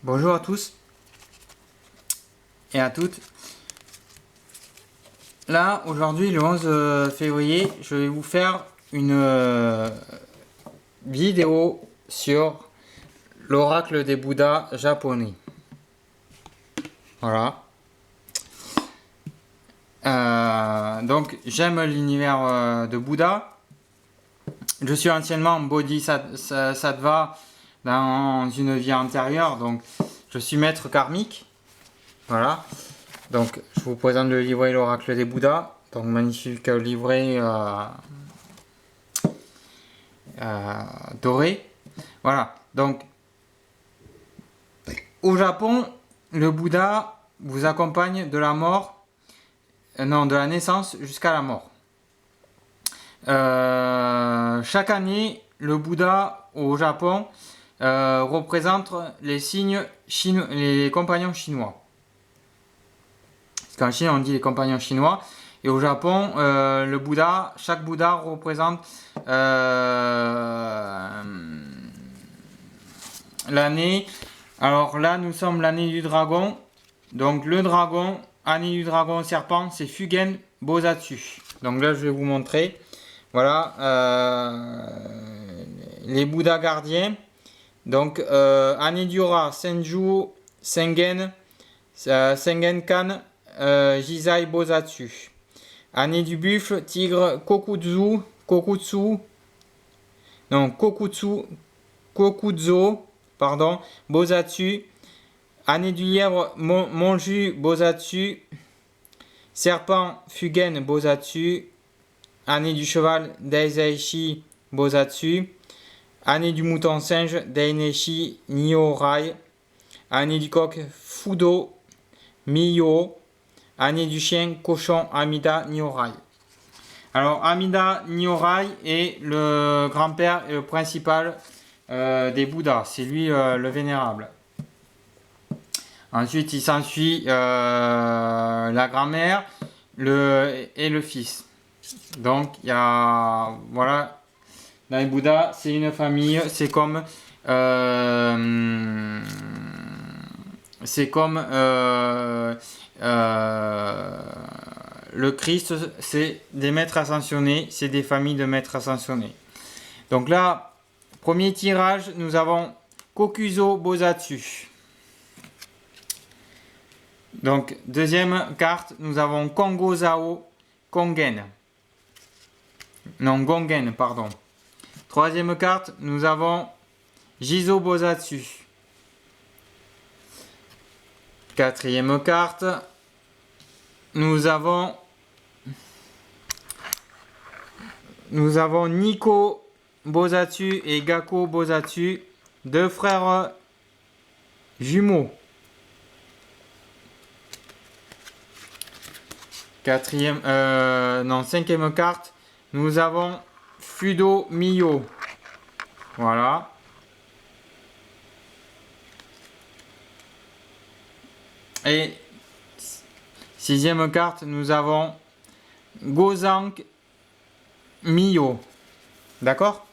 Bonjour à tous et à toutes. Là, aujourd'hui, le 11 février, je vais vous faire une vidéo sur l'oracle des Bouddhas japonais. Voilà. Donc, j'aime l'univers de Bouddha. Je suis anciennement Bodhisattva dans une vie antérieure, donc je suis maître karmique. Voilà. Donc, je vous présente le livret l'oracle des Bouddhas. Donc, magnifique livret doré. Voilà. Donc, au Japon, le Bouddha vous accompagne de la mort, de la naissance jusqu'à la mort. Chaque année, le Bouddha au Japon représente les signes chinois, les compagnons chinois. Parce qu'en Chine, on dit les compagnons chinois. Et au Japon, le Bouddha, chaque Bouddha représente l'année. Alors là, nous sommes l'année du dragon. Donc le dragon, année du dragon serpent, c'est Fugen Bosatsu. Donc là, je vais vous montrer. Voilà, les Bouddhas gardiens. Donc, année du rat, Senju, Sengen, Sengenkan, Jizai Bosatsu. Année du buffle, tigre, Kokutsu, Kokuzo, pardon, Bosatsu. Année du lièvre, Monju Bosatsu. Serpent, Fugen Bosatsu. Année du cheval, Daiseishi Bosatsu. Année du mouton singe, Daineshi Nyorai. Année du coq, Fudo Miyo. Année du chien, cochon, Amida Nyorai. Alors, Amida Nyorai est le grand-père et le principal des Bouddhas. C'est lui le vénérable. Ensuite, il s'ensuit la grand-mère et le fils. Donc, il y a... Voilà. Dans les Bouddhas, c'est une famille. C'est comme... le Christ, c'est des maîtres ascensionnés, c'est des familles de maîtres ascensionnés. Donc là, premier tirage, nous avons Kokuzo Bosatsu. Donc, deuxième carte, nous avons Kongo Zao Kongen. Non, Gongen, pardon. Troisième carte, nous avons Jizo Bosatsu. Quatrième carte, nous avons Nico Bosatsu et Gakko Bosatsu, deux frères jumeaux. Cinquième carte, nous avons Fudo Miyo. Voilà. Et sixième carte, nous avons Gozang Miyo. D'accord?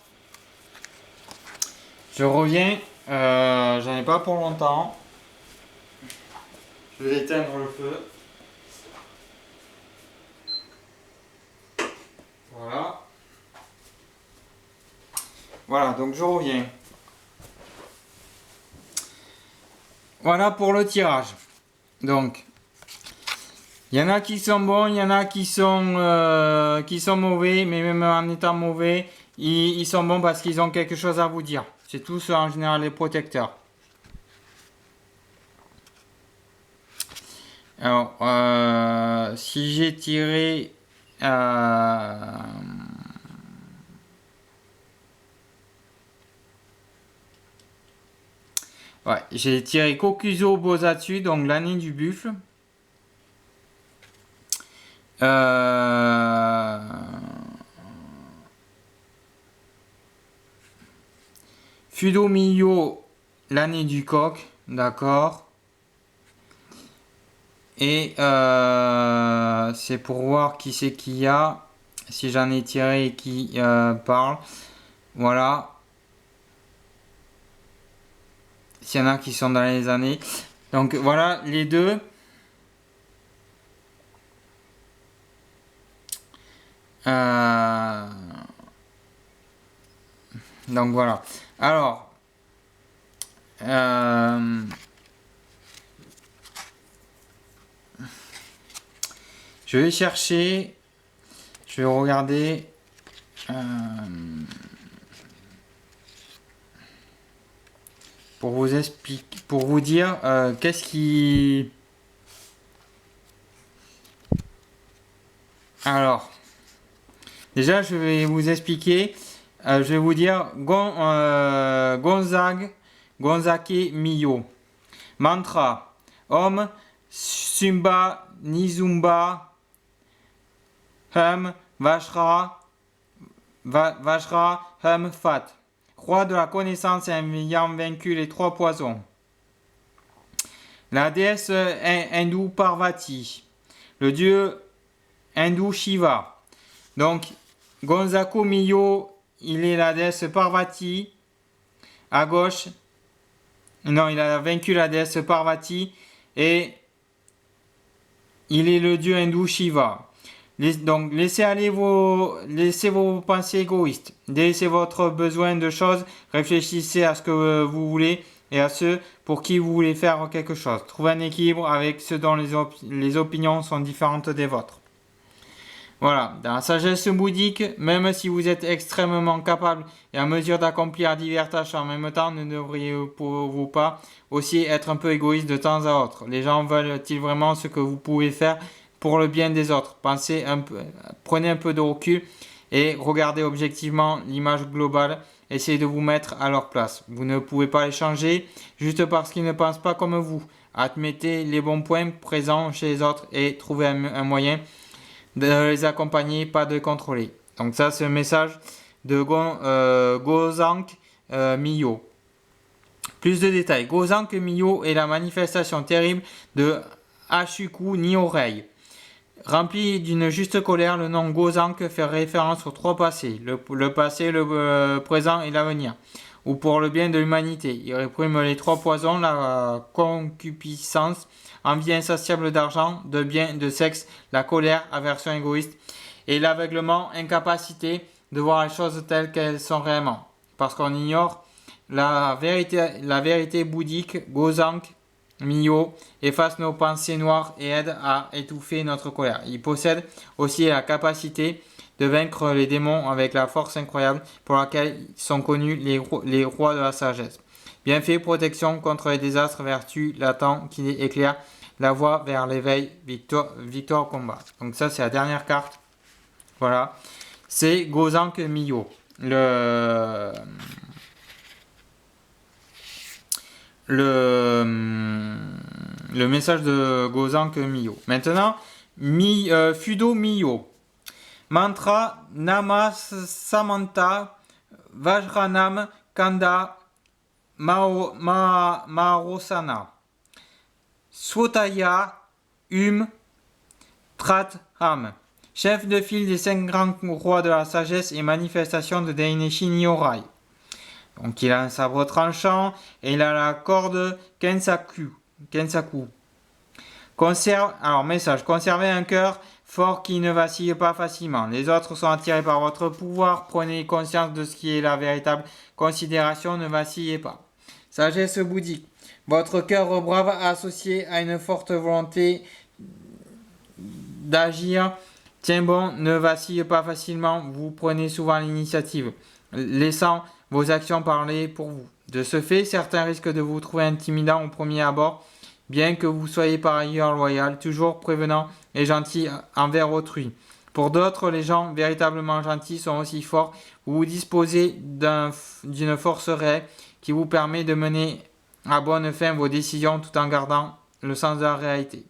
Je reviens. J'en ai pas pour longtemps. Je vais éteindre le feu. Voilà. Voilà, donc je reviens. Voilà pour le tirage. Donc, il y en a qui sont bons, il y en a qui sont mauvais, mais même en étant mauvais, ils sont bons parce qu'ils ont quelque chose à vous dire. C'est tous en général les protecteurs. Alors, si j'ai tiré... ouais, j'ai tiré Kokuzo Bosatsu, donc l'année du buffle. Fudo Miyo, l'année du coq, d'accord. Et c'est pour voir qui c'est qu'il y a, si j'en ai tiré et qui parle. Voilà. s'il y en a qui sont dans les années. Donc voilà les deux. Donc voilà. Alors, je vais chercher, je vais regarder. Pour vous expliquer, pour vous dire qu'est-ce qui. Alors, déjà, je vais vous expliquer. Je vais vous dire Gonzake Miyo. Mantra. Om Sumba Nizumba Hum Vajra Hum Fat. Roi de la connaissance ayant vaincu les 3 poisons. La déesse hindoue Parvati. Le dieu hindou Shiva. Donc, Gonzaku Miyo, il est la déesse Parvati. À gauche. Non, il a vaincu la déesse Parvati. Et il est le dieu hindou Shiva. Donc, laissez vos pensées égoïstes. Laissez votre besoin de choses. Réfléchissez à ce que vous voulez et à ceux pour qui vous voulez faire quelque chose. Trouvez un équilibre avec ceux dont les opinions sont différentes des vôtres. Voilà, dans la sagesse bouddhique, même si vous êtes extrêmement capable et en mesure d'accomplir divers tâches en même temps, ne devriez-vous pas aussi être un peu égoïste de temps à autre? Les gens veulent-ils vraiment ce que vous pouvez faire pour le bien des autres? Pensez un peu, prenez un peu de recul et regardez objectivement l'image globale. Essayez de vous mettre à leur place. Vous ne pouvez pas les changer juste parce qu'ils ne pensent pas comme vous. Admettez les bons points présents chez les autres et trouvez un moyen de les accompagner, pas de les contrôler. Donc ça, c'est un message de Gozank Miyo. Plus de détails. Gozank Miyo est la manifestation terrible de Ashuku Nyorei. Rempli d'une juste colère, le nom Gozank fait référence aux 3 passés, le passé, le présent et l'avenir, ou pour le bien de l'humanité. Il réprime les 3 poisons, la concupiscence, envie insatiable d'argent, de biens, de sexe, la colère, aversion égoïste, et l'aveuglement, incapacité de voir les choses telles qu'elles sont réellement. Parce qu'on ignore la vérité bouddhique, Gozank Miyo efface nos pensées noires et aide à étouffer notre colère. Il possède aussi la capacité de vaincre les démons avec la force incroyable pour laquelle sont connus les rois de la sagesse. Bienfait, protection contre les désastres, vertu, latent qui éclaire la voie vers l'éveil, victoire au combat. Donc ça, c'est la dernière carte. Voilà. C'est Gozank Miyo. Le message de Gozank Miyo. Maintenant, Fudo Miyo. Mantra Nama Samanta Vajranam Kanda Marosana. Swotaya Trat Ram. Chef de file des 5 grands rois de la sagesse et manifestation de Daineshi Nyorai. Donc il a un sabre tranchant et il a la corde Kensaku. Message, conservez un cœur fort qui ne vacille pas facilement. Les autres sont attirés par votre pouvoir. Prenez conscience de ce qui est la véritable considération. Ne vacillez pas. Sagesse bouddhique. Votre cœur brave associé à une forte volonté d'agir. Tiens bon, ne vacille pas facilement. Vous prenez souvent l'initiative, laissant vos actions parler pour vous. De ce fait, certains risquent de vous trouver intimidant au premier abord, bien que vous soyez par ailleurs loyal, toujours prévenant et gentil envers autrui. Pour d'autres, les gens véritablement gentils sont aussi forts. Vous disposez d'une force réelle qui vous permet de mener à bonne fin vos décisions tout en gardant le sens de la réalité.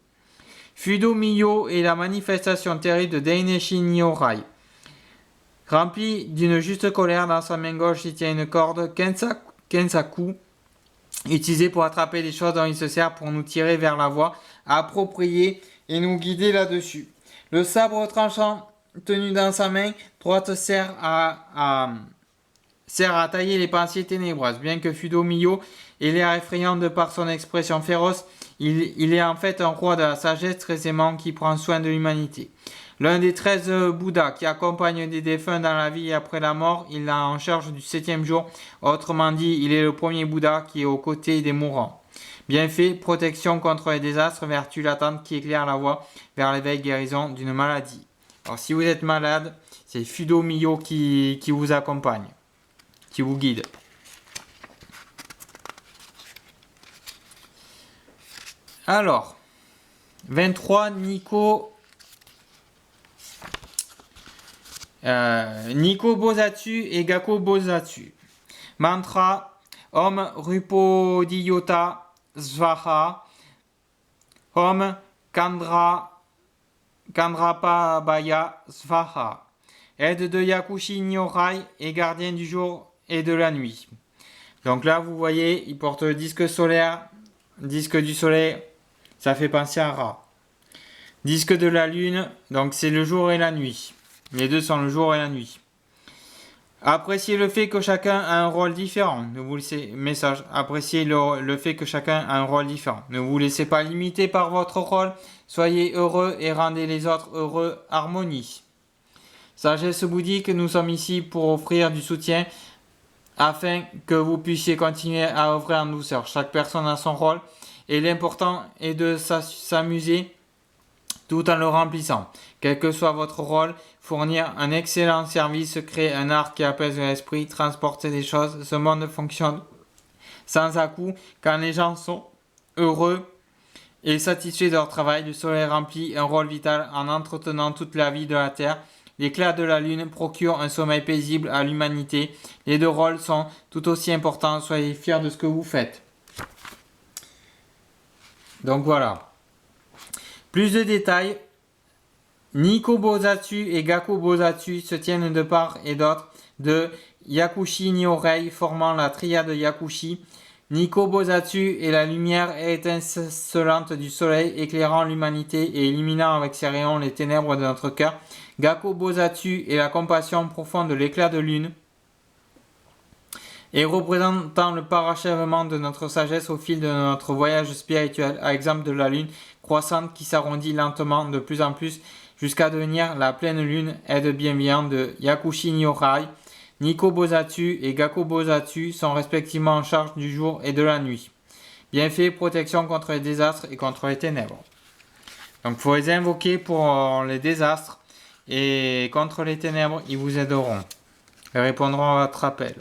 Fudo Miyo est la manifestation terrible de Daineshi Nyorai. Rempli d'une juste colère, dans sa main gauche il tient une corde Kensaku, utilisée pour attraper les choses dont il se sert pour nous tirer vers la voie appropriée et nous guider là-dessus. Le sabre tranchant tenu dans sa main droite sert à sert à tailler les pensées ténébreuses. Bien que Fudo Miyo ait l'air effrayant de par son expression féroce, il est en fait un roi de la sagesse très aimant qui prend soin de l'humanité. L'un des 13 Bouddhas qui accompagnent des défunts dans la vie et après la mort, il est en charge du 7e jour. Autrement dit, il est le premier Bouddha qui est aux côtés des mourants. Bienfait, protection contre les désastres, vertu latente qui éclaire la voie vers l'éveil guérison d'une maladie. Alors si vous êtes malade, c'est Fudo Miyo qui vous accompagne, qui vous guide. Alors, 23, Nikko Bosatsu et Gakko Bosatsu. Mantra Om Rupodiyota Svaha Om Kandrapabaya Svaha. Aide de Yakushi Nyorai et gardien du jour et de la nuit. Donc là, vous voyez, il porte le disque solaire, disque du soleil, ça fait penser à Ra. Disque de la lune, donc c'est le jour et la nuit. Les deux sont le jour et la nuit. Appréciez le fait que chacun a un rôle différent. Ne vous laissez message. Appréciez le fait que chacun a un rôle différent. Ne vous laissez pas limiter par votre rôle. Soyez heureux et rendez les autres heureux. Harmonie. Sagesse bouddhique, nous sommes ici pour offrir du soutien afin que vous puissiez continuer à œuvrer en douceur. Chaque personne a son rôle et l'important est de s'amuser tout en le remplissant. Quel que soit votre rôle, fournir un excellent service, créer un art qui apaise l'esprit, transporter des choses, ce monde fonctionne sans à-coup quand les gens sont heureux et satisfaits de leur travail. Le soleil remplit un rôle vital en entretenant toute la vie de la Terre. L'éclat de la lune procure un sommeil paisible à l'humanité. Les deux rôles sont tout aussi importants. Soyez fiers de ce que vous faites. Donc voilà. Plus de détails. Nikko Bosatsu et Gakko Bosatsu se tiennent de part et d'autre de Yakushi Nyorei formant la triade Yakushi. Nikko Bosatsu est la lumière étincelante du soleil éclairant l'humanité et éliminant avec ses rayons les ténèbres de notre cœur. Gakko Bosatsu est la compassion profonde de l'éclat de lune et représentant le parachèvement de notre sagesse au fil de notre voyage spirituel, à exemple de la lune croissante qui s'arrondit lentement de plus en plus jusqu'à devenir la pleine lune, aide bienveillante de Yakushi Nyorai. Nikko Bosatsu et Gakko Bosatsu sont respectivement en charge du jour et de la nuit. Bienfait, protection contre les désastres et contre les ténèbres. Donc il faut les invoquer pour les désastres et contre les ténèbres, ils vous aideront et répondront à votre appel.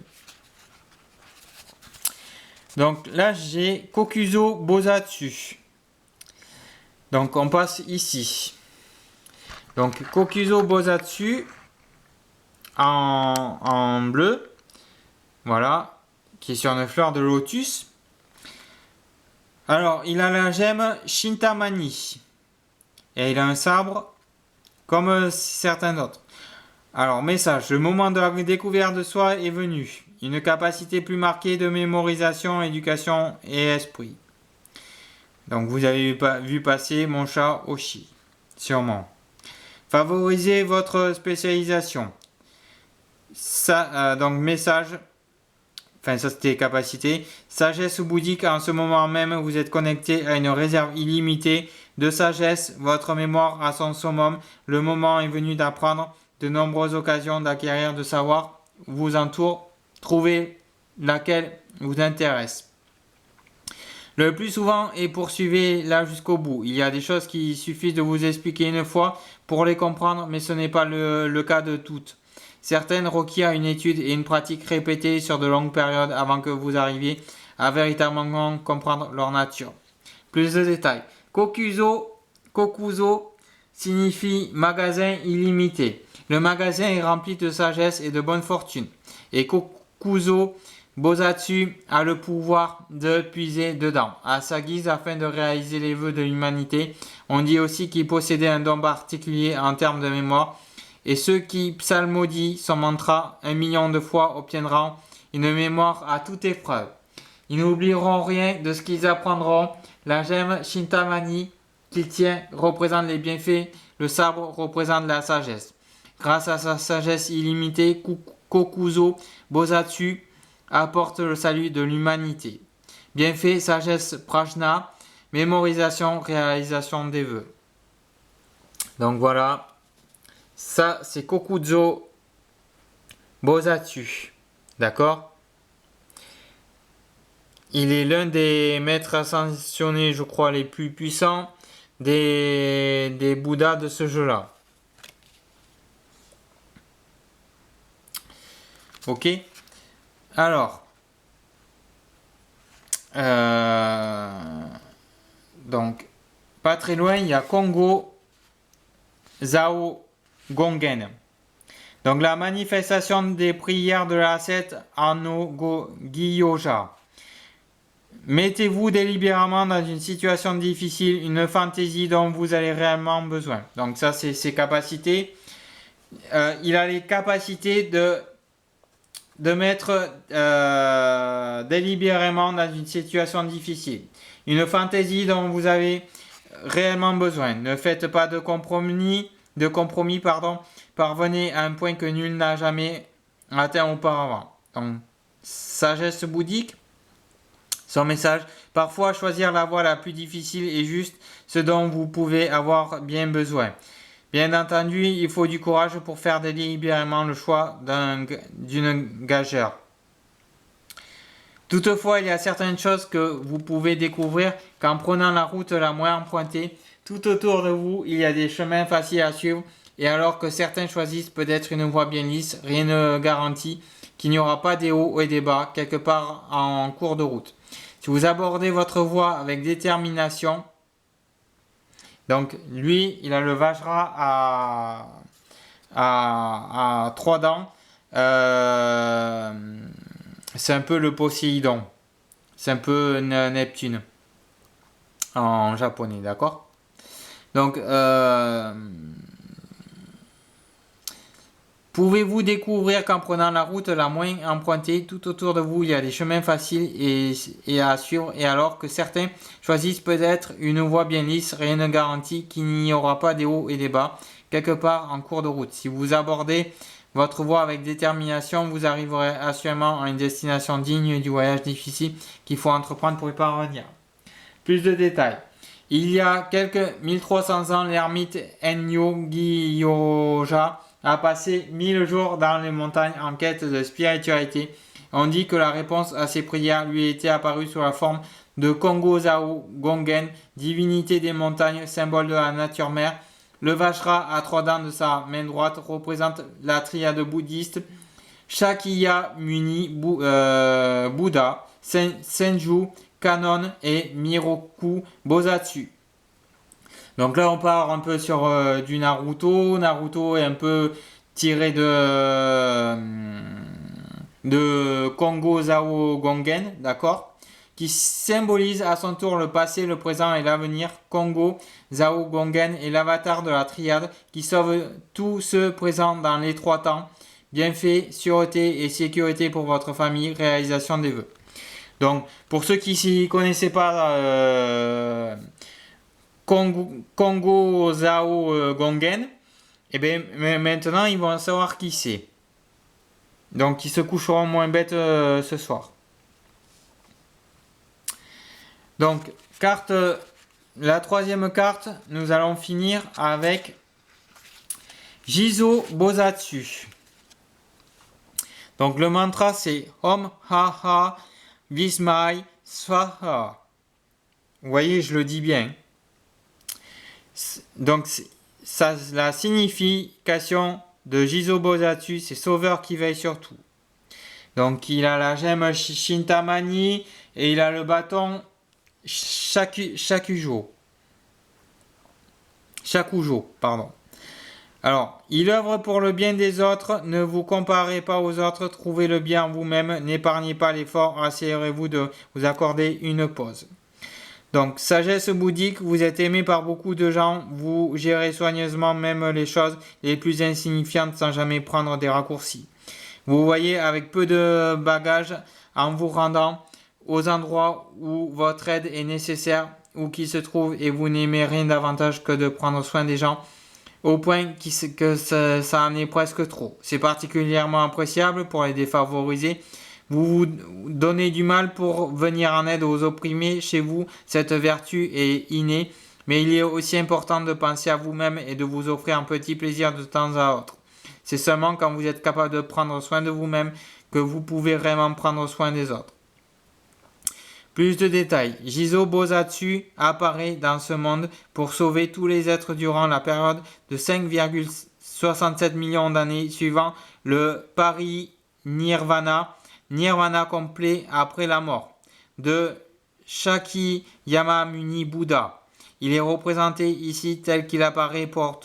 Donc là, j'ai Kokuzo Bosatsu. Donc on passe ici. Donc Kokuzo Bosatsu en bleu. Voilà. Qui est sur une fleur de lotus. Alors, il a la gemme Shintamani. Et il a un sabre comme certains d'autres. Alors, message. Le moment de la découverte de soi est venu. Une capacité plus marquée de mémorisation, éducation et esprit. Donc, vous avez vu passer mon chat Oshi. Sûrement. Favorisez votre spécialisation. Ça, donc, message. Enfin, ça c'était capacité. Sagesse bouddhique, en ce moment même, vous êtes connecté à une réserve illimitée de sagesse. Votre mémoire a son summum. Le moment est venu d'apprendre. De nombreuses occasions d'acquérir de savoir vous entourent. Trouvez laquelle vous intéresse. Le plus souvent, et poursuivez-la jusqu'au bout. Il y a des choses qui suffisent de vous expliquer une fois pour les comprendre, mais ce n'est pas le cas de toutes. Certaines requièrent une étude et une pratique répétée sur de longues périodes avant que vous arriviez à véritablement comprendre leur nature. Plus de détails. Kokuzo signifie magasin illimité. Le magasin est rempli de sagesse et de bonne fortune. Et Kokuzo Bosatsu a le pouvoir de puiser dedans, à sa guise afin de réaliser les vœux de l'humanité. On dit aussi qu'il possédait un don particulier en termes de mémoire. Et ceux qui psalmodient son mantra 1 million de fois obtiendront une mémoire à toute épreuve. Ils n'oublieront rien de ce qu'ils apprendront. La gemme Shintamani qu'il tient représente les bienfaits. Le sabre représente la sagesse. Grâce à sa sagesse illimitée, Kokuzo Bosatsu apporte le salut de l'humanité. Bienfait, sagesse, prajna, mémorisation, réalisation des vœux. Donc voilà, ça c'est Kokuzo Bosatsu. D'accord? Il est l'un des maîtres ascensionnés, je crois, les plus puissants des Bouddhas de ce jeu-là. Ok? Alors, donc, pas très loin, il y a Kongo Zao Gongen. Donc, la manifestation des prières de la secte Ano Gyoja. Mettez-vous délibérément dans une situation difficile, une fantaisie dont vous avez réellement besoin. Donc, ça, c'est ses capacités. Il a les capacités de mettre délibérément dans une situation difficile. Une fantaisie dont vous avez réellement besoin. Ne faites pas de compromis, Parvenez à un point que nul n'a jamais atteint auparavant. Donc, sagesse bouddhique, son message, parfois choisir la voie la plus difficile est juste ce dont vous pouvez avoir bien besoin. Bien entendu, il faut du courage pour faire délibérément le choix d'une gageure. Toutefois, il y a certaines choses que vous pouvez découvrir qu'en prenant la route la moins empruntée. Tout autour de vous, il y a des chemins faciles à suivre, et alors que certains choisissent peut-être une voie bien lisse, rien ne garantit qu'il n'y aura pas des hauts et des bas quelque part en cours de route. Si vous abordez votre voie avec détermination, donc lui, il a le Vajra à 3 dents. C'est un peu le Poséidon. C'est un peu Neptune en japonais, d'accord? Donc, pouvez-vous découvrir qu'en prenant la route la moins empruntée, tout autour de vous, il y a des chemins faciles et à suivre, et alors que certains choisissent peut-être une voie bien lisse, rien ne garantit qu'il n'y aura pas des hauts et des bas, quelque part en cours de route. Si vous abordez votre voie avec détermination, vous arriverez assurément à une destination digne du voyage difficile qu'il faut entreprendre pour y parvenir. Plus de détails. Il y a quelques 1300 ans, l'ermite Enyo Gyoja a passé 1000 jours dans les montagnes en quête de spiritualité. On dit que la réponse à ses prières lui était apparue sous la forme de Kongo Zao Gongen, divinité des montagnes, symbole de la nature mère. Le Vajra à 3 dents de sa main droite représente la triade bouddhiste Shakyamuni Bouddha, Senju, Kanon et Miroku Bosatsu. Donc là, on part un peu sur du Naruto. Naruto est un peu tiré de Kongo Zao Gongen, d'accord, qui symbolise à son tour le passé, le présent et l'avenir. Kongo Zao Gongen est l'avatar de la triade qui sauve tout ce présent dans les 3 temps. Bienfait, sûreté et sécurité pour votre famille, réalisation des vœux. Donc, pour ceux qui s'y connaissaient pas, Kongo Zao Gongen, et bien maintenant ils vont savoir qui c'est. Donc ils se coucheront moins bêtes ce soir. Donc la troisième carte, nous allons finir avec Jizo Bosatsu. Donc le mantra c'est Om Ha Ha Vismai Swaha. Vous voyez, je le dis bien. Donc, ça, la signification de Jizo Bosatsu, c'est sauveur qui veille sur tout. Donc, il a la gemme Shintamani et il a le bâton Shakujo. Pardon. Alors, il œuvre pour le bien des autres. Ne vous comparez pas aux autres. Trouvez le bien en vous-même. N'épargnez pas l'effort. Assurez-vous de vous accorder une pause. Donc, sagesse bouddhique, vous êtes aimé par beaucoup de gens, vous gérez soigneusement même les choses les plus insignifiantes sans jamais prendre des raccourcis. Vous voyez avec peu de bagages en vous rendant aux endroits où votre aide est nécessaire ou qui se trouve et vous n'aimez rien davantage que de prendre soin des gens. au point que ça en est presque trop. C'est particulièrement appréciable pour les défavorisés. Vous vous donnez du mal pour venir en aide aux opprimés. Chez vous, cette vertu est innée, mais il est aussi important de penser à vous-même et de vous offrir un petit plaisir de temps à autre. C'est seulement quand vous êtes capable de prendre soin de vous-même que vous pouvez vraiment prendre soin des autres. Plus de détails. Jizo Bosatsu apparaît dans ce monde pour sauver tous les êtres durant la période de 5,67 millions d'années suivant le parinirvana, nirvana complet après la mort, de Shakyamuni Muni Bouddha. Il est représenté ici tel qu'il apparaît pour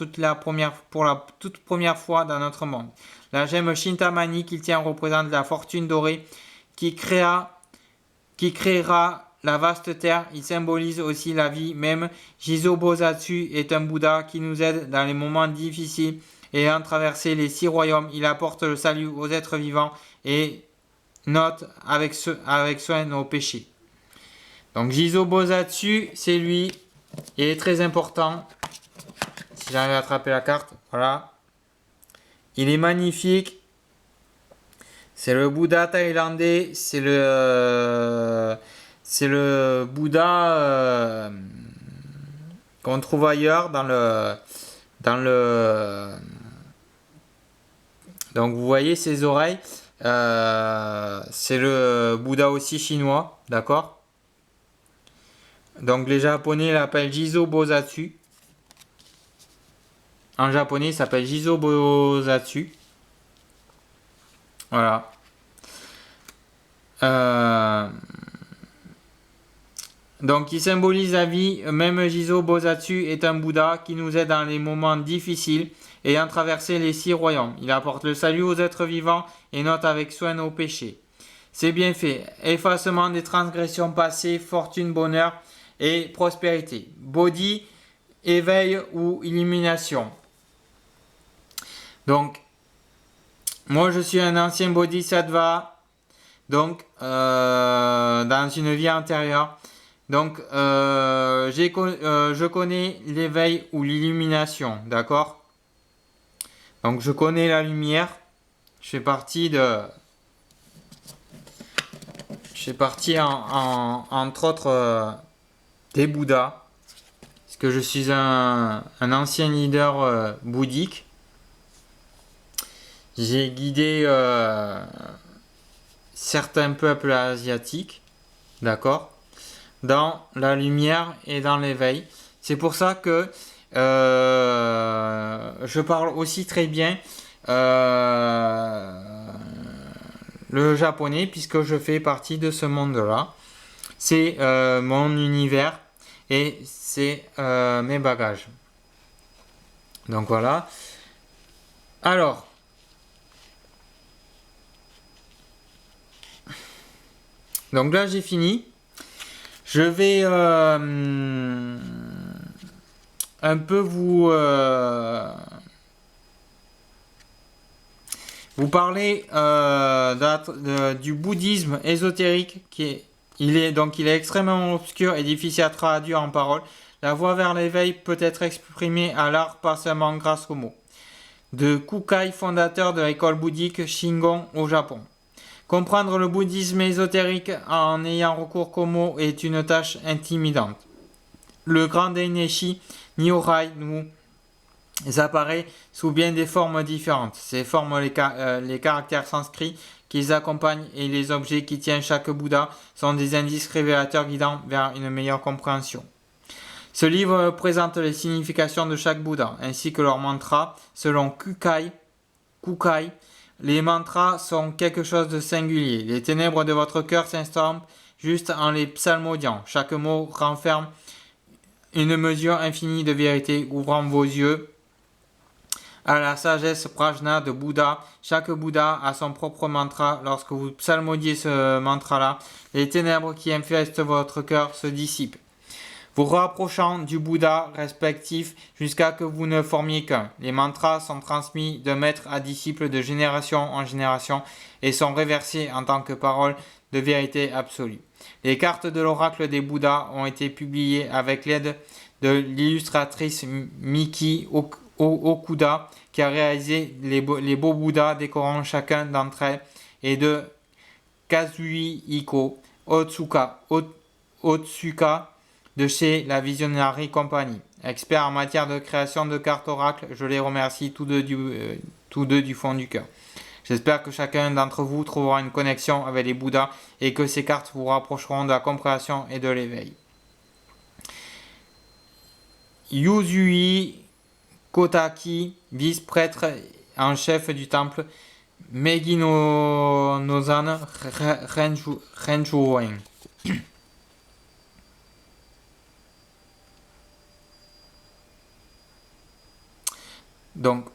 la toute première fois dans notre monde. La gemme Shintamani qu'il tient représente la fortune dorée qui créera la vaste terre. Il symbolise aussi la vie même. Jizo Bosatsu est un Bouddha qui nous aide dans les moments difficiles. Ayant traversé les 6 royaumes, il apporte le salut aux êtres vivants et note avec soin nos péchés. Donc Jizo Bosatsu, c'est lui. Il est très important. Si j'arrive à attraper la carte, voilà. Il est magnifique. C'est le Bouddha thaïlandais. C'est le Bouddha qu'on trouve ailleurs dans le. Donc vous voyez ses oreilles. C'est le Bouddha aussi chinois, d'accord? Donc les Japonais l'appellent Jizo Bosatsu. En japonais, il s'appelle Jizo Bosatsu. Voilà. Donc il symbolise la vie. Même Jizo Bosatsu est un Bouddha qui nous aide dans les moments difficiles ayant traversé les 6 royaumes. Il apporte le salut aux êtres vivants et note avec soin nos péchés. C'est bien fait. Effacement des transgressions passées, fortune, bonheur et prospérité. Bodhi, éveil ou illumination. Donc, moi je suis un ancien bodhisattva, donc dans une vie antérieure. Donc, je connais l'éveil ou l'illumination, d'accord? Donc, je connais la lumière. Je fais partie entre autres des Bouddhas, parce que je suis un ancien leader bouddhique. J'ai guidé certains peuples asiatiques, d'accord, dans la lumière et dans l'éveil. C'est pour ça que je parle aussi très bien le japonais, puisque je fais partie de ce monde-là. C'est mon univers et c'est mes bagages. Donc voilà. Alors, donc là j'ai fini. Je vais un peu vous parler du bouddhisme ésotérique il est extrêmement obscur et difficile à traduire en paroles. La voie vers l'éveil peut être exprimée à l'art pas seulement grâce aux mots. De Kukai, fondateur de l'école bouddhique Shingon au Japon. Comprendre le bouddhisme ésotérique en ayant recours qu'aux mots est une tâche intimidante. Le grand Daineshi Nyorai nous apparaît sous bien des formes différentes. Ces formes, les caractères sanscrits qu'ils accompagnent et les objets qui tiennent chaque Bouddha sont des indices révélateurs guidant vers une meilleure compréhension. Ce livre présente les significations de chaque Bouddha, ainsi que leurs mantras. Selon Kukai, les mantras sont quelque chose de singulier. Les ténèbres de votre cœur s'estompent juste en les psalmodiant. Chaque mot renferme une mesure infinie de vérité, ouvrant vos yeux à la sagesse prajna de Bouddha. Chaque Bouddha a son propre mantra. Lorsque vous psalmodiez ce mantra-là, les ténèbres qui infestent votre cœur se dissipent, vous rapprochant du Bouddha respectif jusqu'à que vous ne formiez qu'un. Les mantras sont transmis de maître à disciple de génération en génération et sont réversés en tant que paroles de vérité absolue. Les cartes de l'oracle des Bouddhas ont été publiées avec l'aide de l'illustratrice Miki Okuda, qui a réalisé les beaux Bouddhas décorant chacun d'entre elles, et de Kazuhiko Otsuka de chez la Visionary Company. Experts en matière de création de cartes oracles, je les remercie tous deux du fond du cœur. J'espère que chacun d'entre vous trouvera une connexion avec les Bouddhas et que ces cartes vous rapprocheront de la compréhension et de l'éveil. Yuzui Kotaki, vice-prêtre en chef du temple Meigi no Nozan Renjuen. Donc,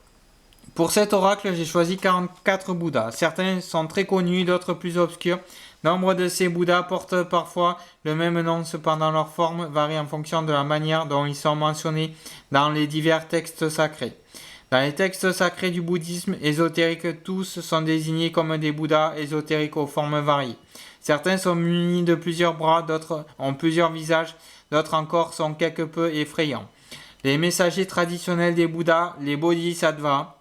pour cet oracle, j'ai choisi 44 Bouddhas. Certains sont très connus, d'autres plus obscurs. Nombre de ces Bouddhas portent parfois le même nom, cependant leur forme varie en fonction de la manière dont ils sont mentionnés dans les divers textes sacrés. Dans les textes sacrés du bouddhisme ésotérique, tous sont désignés comme des Bouddhas ésotériques aux formes variées. Certains sont munis de plusieurs bras, d'autres ont plusieurs visages, d'autres encore sont quelque peu effrayants. Les messagers traditionnels des Bouddhas, les Bodhisattvas,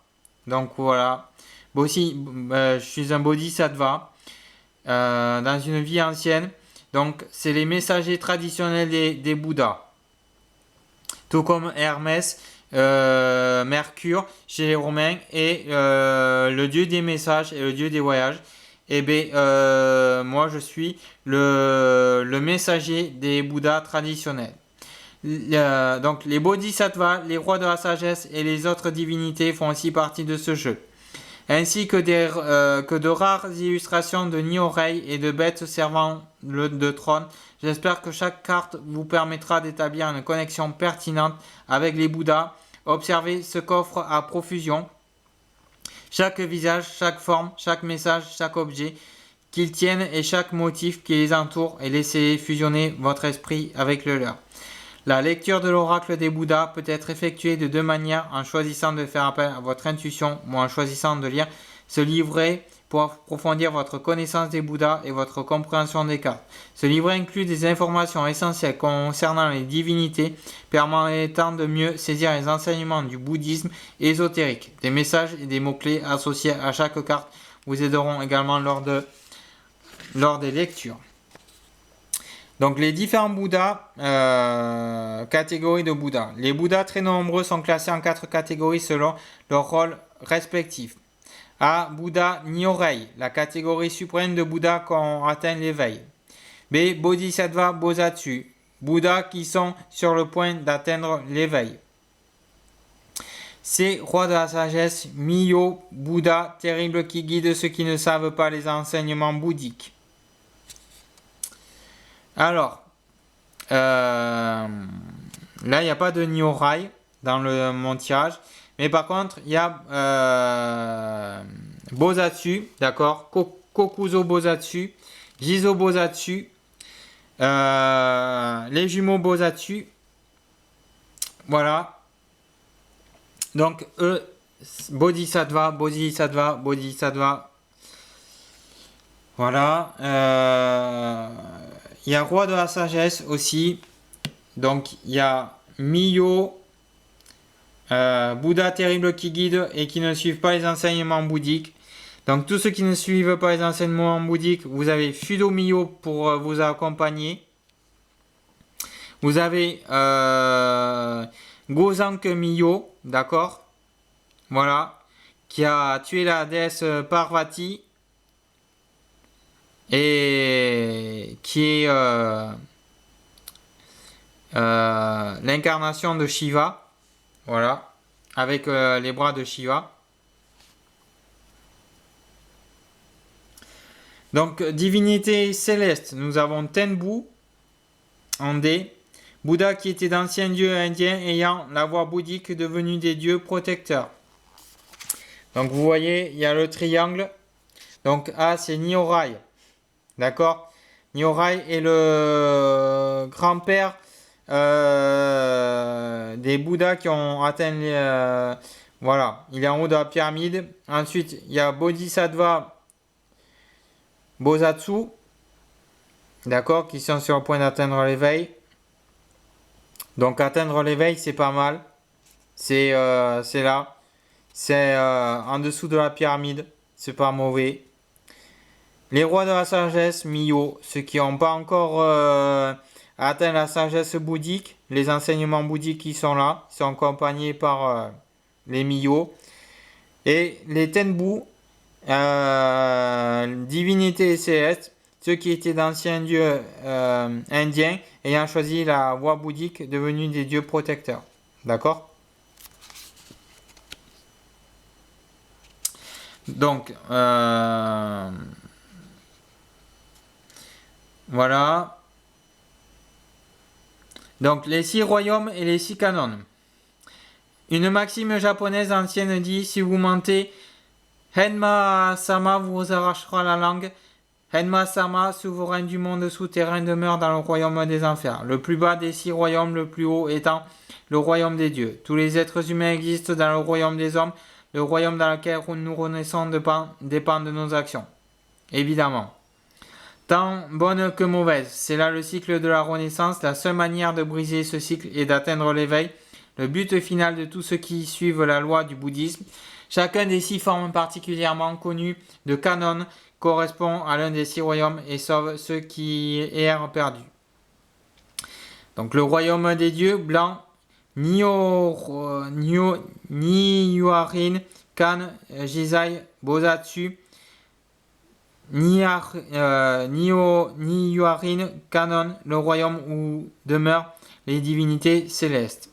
donc voilà, je suis un Bodhisattva dans une vie ancienne, donc c'est les messagers traditionnels des Bouddhas, tout comme Hermès, Mercure chez les Romains et le dieu des messages et le dieu des voyages. Et bien, moi je suis le messager des Bouddhas traditionnels. Donc les Bodhisattvas, les rois de la sagesse et les autres divinités font aussi partie de ce jeu. Ainsi que de rares illustrations de Nyorai et de bêtes servant de trône. J'espère que chaque carte vous permettra d'établir une connexion pertinente avec les Bouddhas. Observez ce qu'offre à profusion chaque visage, chaque forme, chaque message, chaque objet qu'ils tiennent et chaque motif qui les entoure, et laissez fusionner votre esprit avec le leur. La lecture de l'oracle des Bouddhas peut être effectuée de deux manières, en choisissant de faire appel à votre intuition ou en choisissant de lire ce livret pour approfondir votre connaissance des Bouddhas et votre compréhension des cartes. Ce livret inclut des informations essentielles concernant les divinités, permettant de mieux saisir les enseignements du bouddhisme ésotérique. Des messages et des mots-clés associés à chaque carte vous aideront également lors des lectures. Donc les différents Bouddhas, catégories de Bouddhas. Les Bouddhas très nombreux sont classés en 4 catégories selon leur rôle respectif. A. Bouddha Nyorai, la catégorie suprême de Bouddhas qui ont atteint l'éveil. B. Bodhisattva Bosatsu, Bouddhas qui sont sur le point d'atteindre l'éveil. C. Roi de la sagesse, Miyo, Bouddha terrible qui guide ceux qui ne savent pas les enseignements bouddhiques. Alors, là, il n'y a pas de Nyorai dans mon tirage. Mais par contre, il y a Bosatsu, d'accord, Kokuzo Bosatsu, Jizo Bosatsu, les jumeaux Bosatsu. Voilà. Donc, eux, Bodhisattva. Voilà. Il y a Roi de la Sagesse aussi. Donc, il y a Miyo, Bouddha terrible qui guide et qui ne suivent pas les enseignements bouddhiques. Donc, tous ceux qui ne suivent pas les enseignements bouddhiques, vous avez Fudo Miyo pour vous accompagner. Vous avez Gozank Miyo, d'accord, voilà, qui a tué la déesse Parvati et qui est l'incarnation de Shiva, voilà, avec les bras de Shiva. Donc, divinité céleste, nous avons Tenbu en D. Bouddha qui était d'anciens dieux indiens ayant la voix bouddhique devenue des dieux protecteurs. Donc vous voyez, il y a le triangle. Donc A c'est Nyorai. D'accord? Nyorai est le grand-père des Bouddhas qui ont atteint les... voilà, il est en haut de la pyramide. Ensuite, il y a Bodhisattva Bosatsu. D'accord? Qui sont sur le point d'atteindre l'éveil. Donc atteindre l'éveil, c'est pas mal. C'est là. C'est en dessous de la pyramide. C'est pas mauvais. Les rois de la sagesse, Mio, ceux qui n'ont pas encore atteint la sagesse bouddhique, les enseignements bouddhiques qui sont là, sont accompagnés par les Mio. Et les Tenbu, divinités célestes, ceux qui étaient d'anciens dieux indiens ayant choisi la voie bouddhique devenus des dieux protecteurs. D'accord? Donc, voilà. Donc, les 6 royaumes et les 6 canons. Une maxime japonaise ancienne dit, si vous mentez, Henma-sama vous arrachera la langue. Henma-sama, souverain du monde souterrain, demeure dans le royaume des enfers. Le plus bas des 6 royaumes, le plus haut étant le royaume des dieux. Tous les êtres humains existent dans le royaume des hommes. Le royaume dans lequel nous renaissons dépend de nos actions. Évidemment. Tant bonne que mauvaise. C'est là le cycle de la renaissance. La seule manière de briser ce cycle est d'atteindre l'éveil. Le but final de tous ceux qui suivent la loi du bouddhisme. Chacun des 6 formes particulièrement connues de canon correspond à l'un des 6 royaumes et sauve ceux qui errent perdus. Donc le royaume des dieux, blanc, Niyuarin, Kan, Jizai, Bosatsu, Niyuarin, Kanon, le royaume où demeurent les divinités célestes.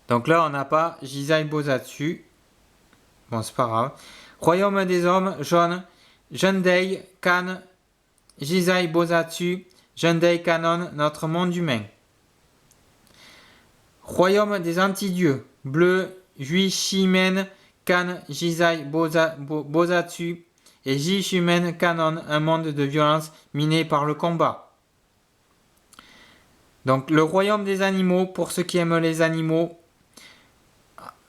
Donc là, on n'a pas Jizai Bosatsu. Bon, c'est pas grave. Royaume des hommes, jaune, Jundei, Kan, Jizai Bosatsu, Jundei Kanon, notre monde humain. Royaume des antidieux, bleu, Juishimen, Kan, Jizai Bosatsu et Jishimen Kanon, un monde de violence miné par le combat. Donc le royaume des animaux, pour ceux qui aiment les animaux,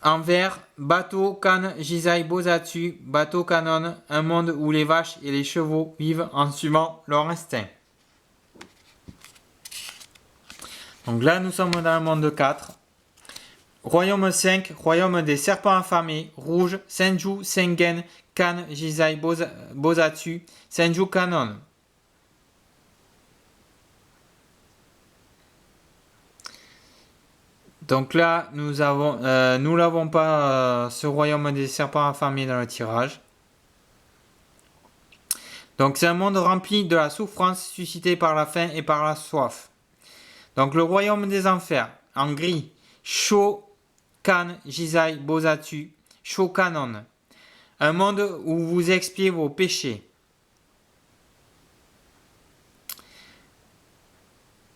en vert, bateau, Kan, Jizai Bosatsu, bateau Kanon, un monde où les vaches et les chevaux vivent en suivant leur instinct. Donc là, nous sommes dans le monde 4. Royaume 5, royaume des serpents affamés, rouge, Senju, Sengen, Kan, Jizai Bosatsu, Senju Kanon. Donc là, nous l'avons pas, ce royaume des serpents affamés dans le tirage. Donc c'est un monde rempli de la souffrance suscitée par la faim et par la soif. Donc le royaume des enfers, en gris, Sho, Kan, Jizai, Bosatsu, Sho Kanon. Un monde où vous expiez vos péchés.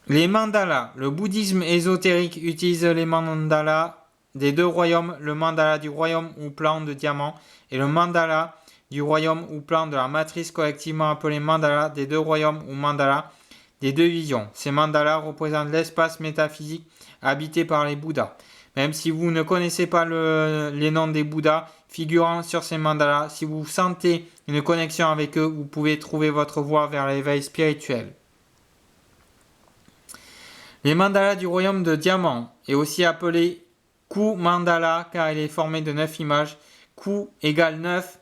Les mandalas. Le bouddhisme ésotérique utilise les mandalas des 2 royaumes, le mandala du royaume ou plan de diamant et le mandala du royaume ou plan de la matrice collectivement appelé mandala des 2 royaumes ou mandala des 2 visions. Ces mandalas représentent l'espace métaphysique habité par les Bouddhas. Même si vous ne connaissez pas les noms des Bouddhas figurant sur ces mandalas, si vous sentez une connexion avec eux, vous pouvez trouver votre voie vers l'éveil spirituel. Les mandalas du royaume de diamant est aussi appelé Ku mandala car il est formé de 9 images. Ku égale 9,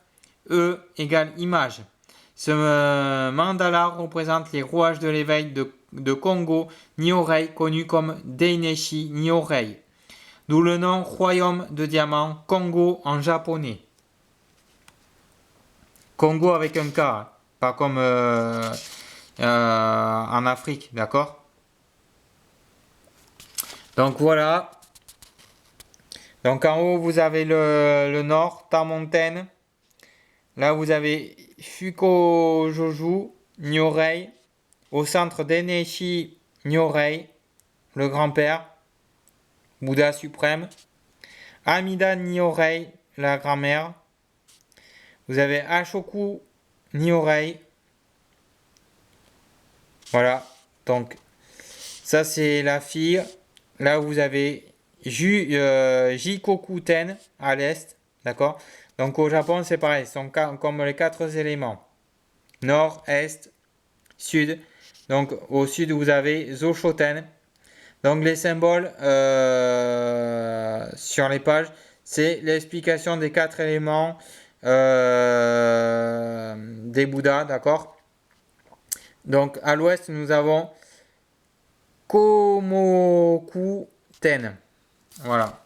E égale image. Ce mandala représente les rouages de l'éveil de Kongo Nyorei, connu comme Deineshi Nyorei. D'où le nom royaume de diamant Congo en japonais. Congo avec un K, pas comme en Afrique, d'accord? Donc voilà. Donc en haut, vous avez le nord, Tamontaine. Là, vous avez Fukojoju, Nyorei. Au centre, Deneshi Nyorei, le grand-père, Bouddha suprême. Amida Nyorei, la grand-mère. Vous avez Ashoku Nyorei. Voilà. Donc, ça, c'est la fille. Là, vous avez Jikokuten à l'est. D'accord? Donc, au Japon, c'est pareil. Ils sont comme les 4 éléments. Nord, est, sud. Donc, au sud, vous avez Zoshoten. Donc les symboles sur les pages, c'est l'explication des 4 éléments des Bouddhas, d'accord? Donc à l'ouest, nous avons Komoku Ten. Voilà.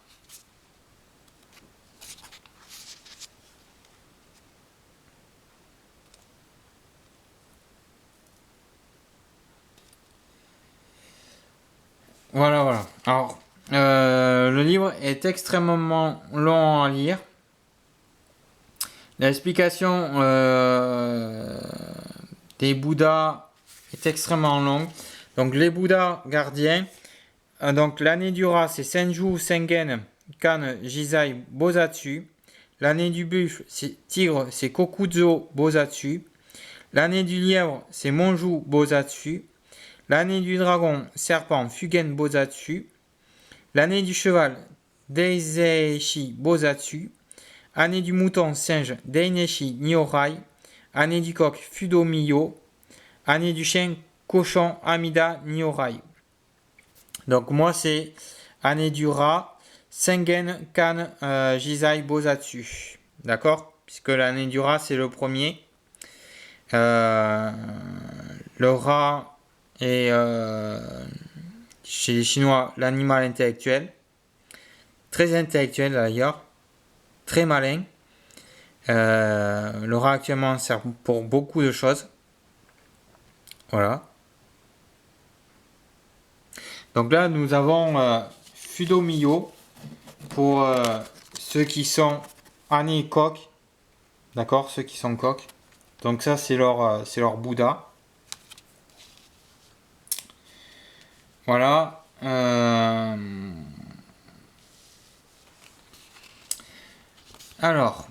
Voilà, voilà. Alors, le livre est extrêmement long à lire. L'explication des Bouddhas est extrêmement longue. Donc, les Bouddhas gardiens. Donc, l'année du rat, c'est Senju, Sengen, Kan, Jizai, Bosatsu. L'année du buffle, c'est tigre, c'est Kokuzo, Bosatsu. L'année du lièvre, c'est Monju, Bosatsu. L'année du dragon, serpent, Fugen, Bosatsu. L'année du cheval, Deizeishi Bosatsu. Année du mouton, singe, Deineshi Nyorai. Année du coq, Fudo Miyo. Année du chien, cochon, Amida Nyorai. Donc moi c'est année du rat, Sengen Kan Jizai Bosatsu. D'accord? Puisque l'année du rat c'est le premier. Le rat est chez les Chinois l'animal intellectuel. Très intellectuel d'ailleurs. Très malin. Le rat actuellement sert pour beaucoup de choses. Voilà. Donc là, nous avons Fudo Miyo pour ceux qui sont année coq. D'accord, ceux qui sont coqs. Donc ça, c'est leur Bouddha. Voilà. Alors.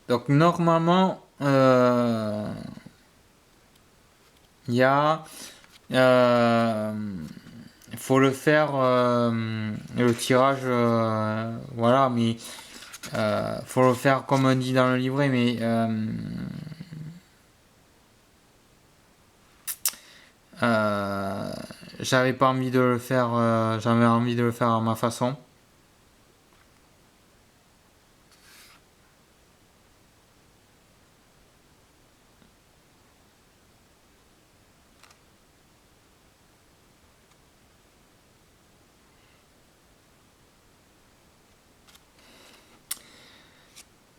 Donc normalement, il y a... il faut le faire le tirage, voilà, mais faut le faire comme on dit dans le livret, mais j'avais pas envie de le faire, j'avais envie de le faire à ma façon.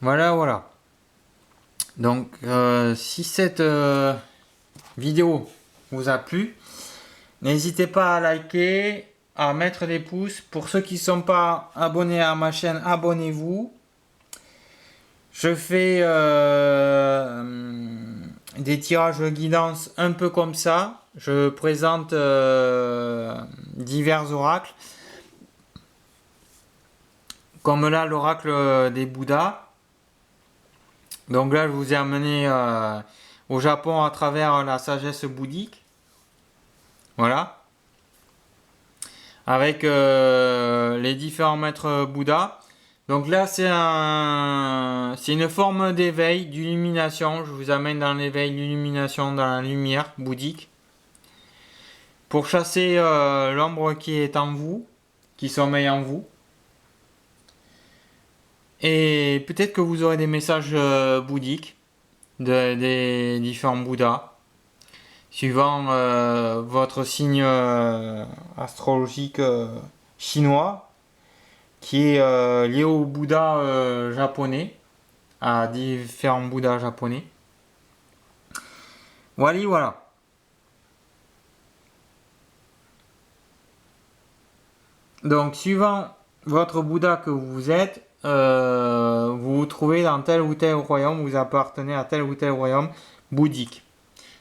Voilà, voilà. Donc, si cette vidéo vous a plu, n'hésitez pas à liker, à mettre des pouces. Pour ceux qui ne sont pas abonnés à ma chaîne, abonnez-vous. Je fais des tirages de guidance un peu comme ça. Je présente divers oracles. Comme là, l'oracle des Bouddhas. Donc là, je vous ai amené au Japon à travers la sagesse bouddhique. Voilà. Avec les différents maîtres Bouddha. Donc là, c'est une forme d'éveil, d'illumination. Je vous amène dans l'éveil, l'illumination, dans la lumière bouddhique. Pour chasser l'ombre qui est en vous, qui sommeille en vous. Et peut-être que vous aurez des messages bouddhiques des différents Bouddhas, suivant votre signe astrologique chinois, qui est lié au Bouddha japonais, à différents Bouddhas japonais. Voilà, voilà. Donc, suivant votre Bouddha que vous êtes, vous vous trouvez dans tel ou tel royaume, vous appartenez à tel ou tel royaume bouddhique.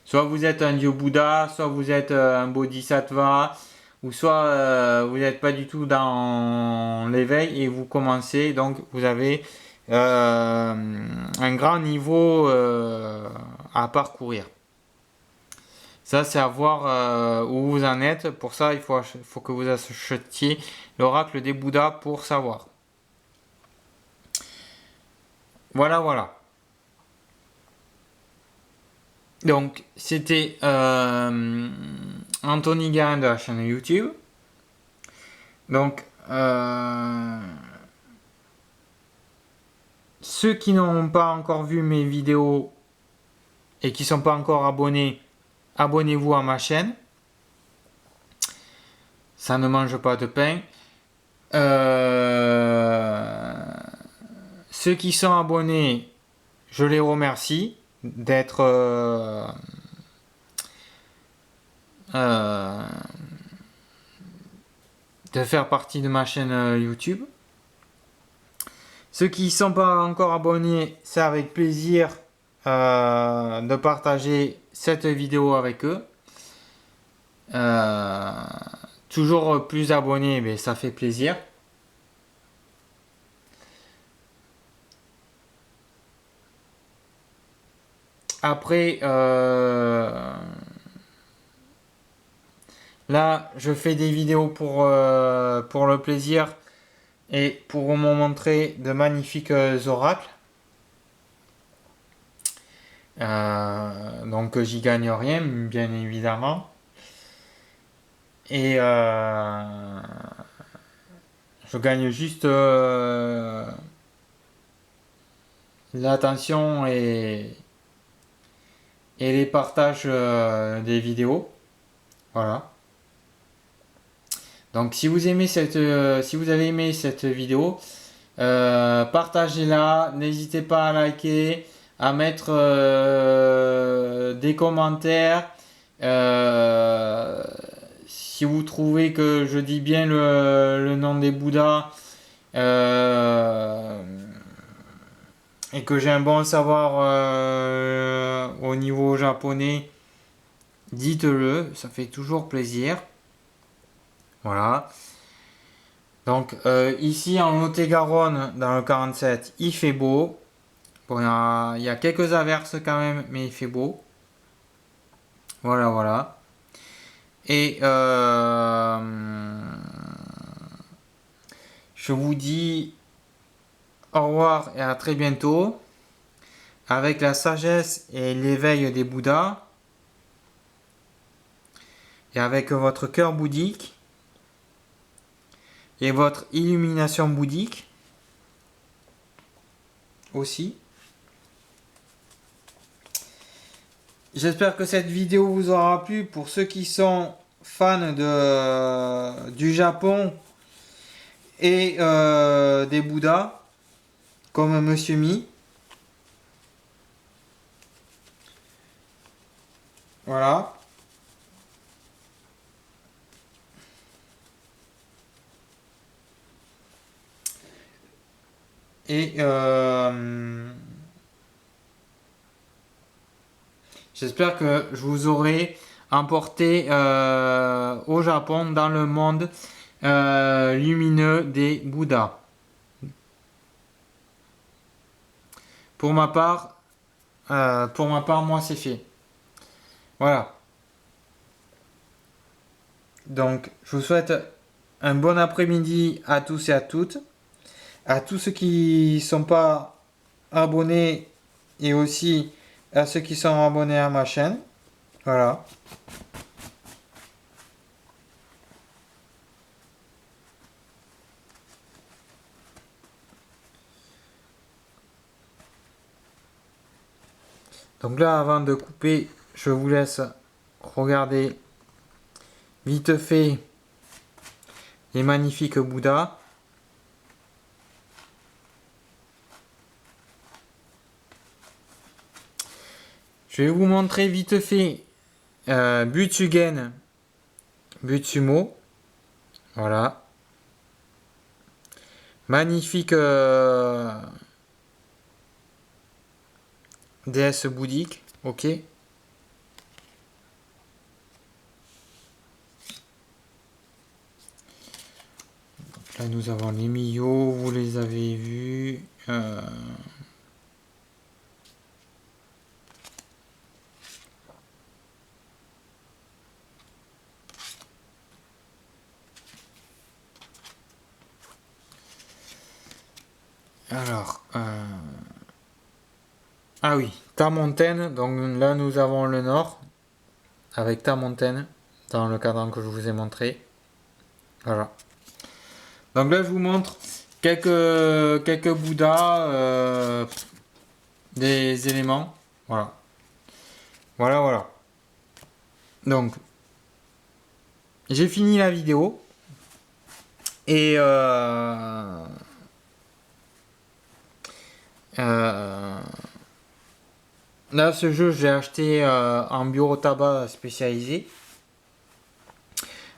Soit vous êtes un dieu Bouddha, soit vous êtes un bodhisattva, ou soit vous n'êtes pas du tout dans l'éveil et vous commencez, donc vous avez un grand niveau à parcourir. Ça, c'est à voir où vous en êtes. Pour ça, il faut que vous achetiez l'oracle des Bouddhas pour savoir. Voilà, voilà. Donc, c'était Anthony Garin de la chaîne YouTube. Donc, ceux qui n'ont pas encore vu mes vidéos et qui ne sont pas encore abonnés, abonnez-vous à ma chaîne. Ça ne mange pas de pain. Ceux qui sont abonnés, je les remercie d'être de faire partie de ma chaîne YouTube. Ceux qui ne sont pas encore abonnés, c'est avec plaisir de partager cette vidéo avec eux. Toujours plus abonnés, mais ça fait plaisir. Après, là, je fais des vidéos pour le plaisir et pour vous montrer de magnifiques oracles. Donc, j'y gagne rien, bien évidemment. Et je gagne juste l'attention et les partages des vidéos. Voilà. Donc si vous aimez si vous avez aimé cette vidéo, partagez-la, n'hésitez pas à liker, à mettre des commentaires. Si vous trouvez que je dis bien le nom des Bouddhas et que j'ai un bon savoir au niveau japonais, dites-le, ça fait toujours plaisir. Voilà. Donc ici en Lot-et-Garonne, dans le 47, il fait beau. Bon, il y a quelques averses quand même, mais il fait beau. Voilà, voilà. Et je vous dis au revoir et à très bientôt. Avec la sagesse et l'éveil des Bouddhas. Et avec votre cœur bouddhique. Et votre illumination bouddhique. Aussi. J'espère que cette vidéo vous aura plu. Pour ceux qui sont fans du Japon et des Bouddhas, comme Monsieur Mi. Voilà. Et j'espère que je vous aurai emporté au Japon, dans le monde lumineux des Bouddhas. Pour ma part, moi c'est fait. Voilà. Donc, je vous souhaite un bon après-midi à tous et à toutes. À tous ceux qui ne sont pas abonnés et aussi à ceux qui sont abonnés à ma chaîne. Voilà. Donc là, avant de couper, je vous laisse regarder vite fait les magnifiques Bouddhas. Je vais vous montrer vite fait Butsugen Butsumo. Voilà. Magnifique déesse bouddhique. Ok. Là, nous avons les Miyo, vous les avez vus. Alors, ah oui, Tarmontaine. Donc là, nous avons le nord avec Tarmontaine dans le cadran que je vous ai montré. Voilà. Donc là, je vous montre quelques Bouddhas, des éléments. Voilà. Voilà, voilà. Donc, j'ai fini la vidéo. Et là, ce jeu, j'ai acheté en bureau tabac spécialisé.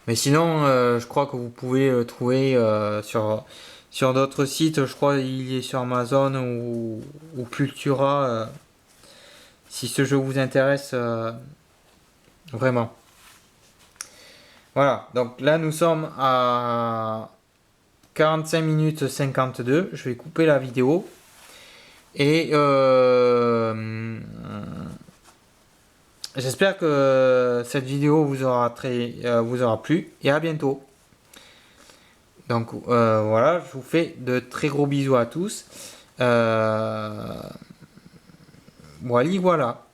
Mais sinon, je crois que vous pouvez le trouver sur d'autres sites. Je crois qu'il est sur Amazon ou Cultura. Si ce jeu vous intéresse, vraiment. Voilà, donc là nous sommes à 45 minutes 52. Je vais couper la vidéo. Et j'espère que cette vidéo vous aura plu. Et à bientôt. Donc voilà, je vous fais de très gros bisous à tous. Voilà, voilà.